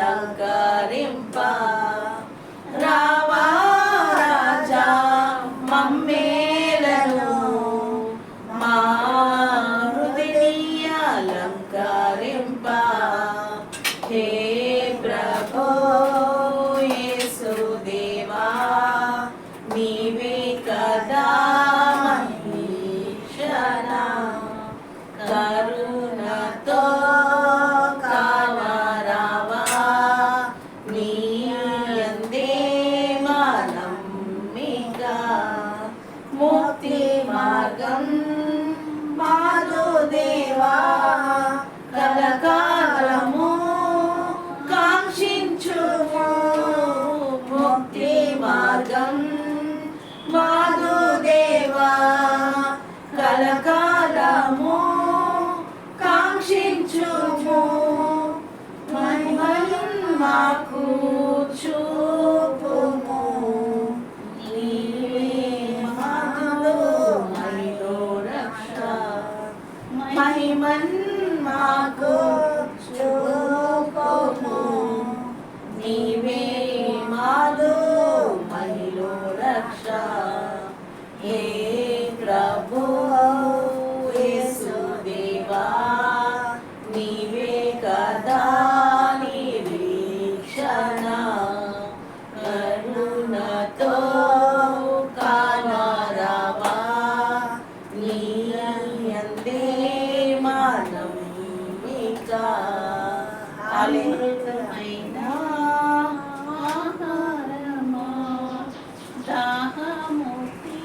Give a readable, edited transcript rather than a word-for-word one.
అలంకరింప రావా రాజా మమ్మేలను మా హృదిని అలంకరింప హే ప్రభో యేసుదేవా నీవే కదా మహీషణ కరుణతో కావరావా నీ యందే మా నమ్మిక ముక్తి మార్గం మాలో దేవా కలకాలము కాంక్షించుము ముక్తి మార్గం మాలో దేవా కలకాలము కాంక్షించుము మహిమను మాకు చూపుము నీవే మాలో మైలో రక్ష మహిమన్ మాకు చూపుము నీవే మాలో మైలో రక్ష హే ప్రభు యేసుదేవా నీవే కదా నిరీక్షణ కరుణతో కానరావా నీ యందే మా నమ్మిక అమృతమైన ఆహారమా దాహముక్తి